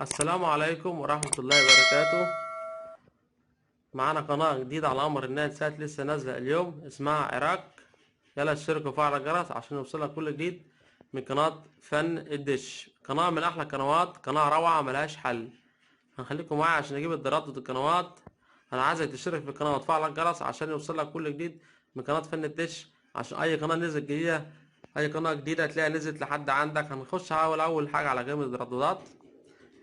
السلام عليكم ورحمة الله وبركاته. معانا قناة جديدة على أمر النت سات لسه نازلة اليوم اسمها عراق. يلا اشتركوا وفعلوا الجرس عشان يوصلك كل جديد من قناة فن الدش. قناة من أحلى القنوات، قناة روعة ملهاش حل. هنخليكم معايا عشان أجيب التردد القنوات. أنا عايزك تشترك في القناة وتفعل الجرس عشان يوصلك كل جديد من قناة فن الدش، عشان أي قناة نزلت جديدة، أي قناة جديدة تلاقيها نزلت لحد عندك. هنخش أول حاجة على قائمة الترددات.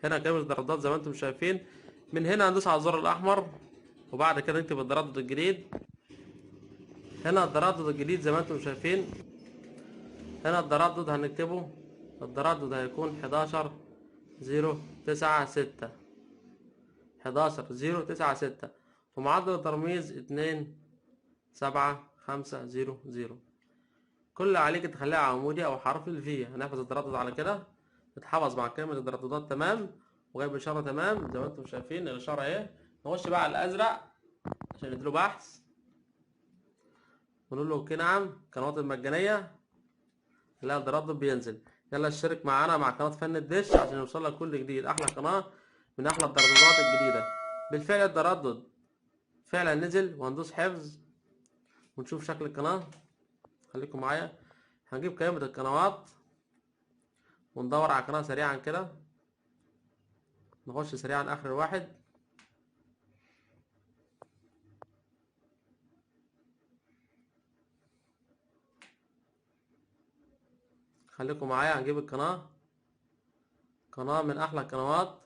هنا قائمة الترددات زي ما انتم شايفين. من هنا هندوس على الزر الأحمر وبعد كده نكتب التردد الجديد. هنا التردد الجديد زي ما انتم شايفين. هنا التردد هنكتبه، التردد هيكون 11096، 11096، ومعدل الترميز 27500. كل اللي عليك تخليها عمودي أو حرف الفي. هنحفظ التردد على كده، اتحفظ مع كلمة الترددات تمام، وجايب إشارة تمام زي ما انتم شايفين الإشارة اهي. نخش بقى على الأزرق عشان نديله بحث ونقول له اوكي نعم قنوات المجانية. لا التردد بينزل. يلا اشترك معانا مع قناة فن الدش عشان يوصلك كل جديد. أحلى قناة من أحلى الترددات الجديدة. بالفعل التردد فعلا نزل، وهندوس حفظ ونشوف شكل القناة. خليكم معايا. هنجيب قائمة القنوات وندور على قناة سريعا كده. نخش سريعا آخر واحد. خليكم معايا. هنجيب القناة، قناة من أحلى القنوات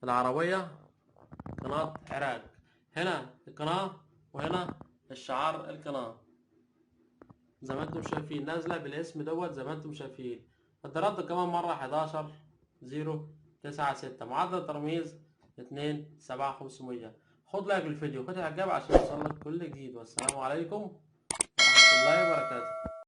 العربية، قناة عراق. هنا القناة وهنا الشعار القناة زي ما انتم شايفين نازلة بالاسم دوت زي ما انتم شايفين. التردد كمان مرة 11096، معدل الترميز 27500. خد لايك للفيديو وخد اعجاب عشان يوصلك كل جديد، والسلام عليكم ورحمة الله وبركاته.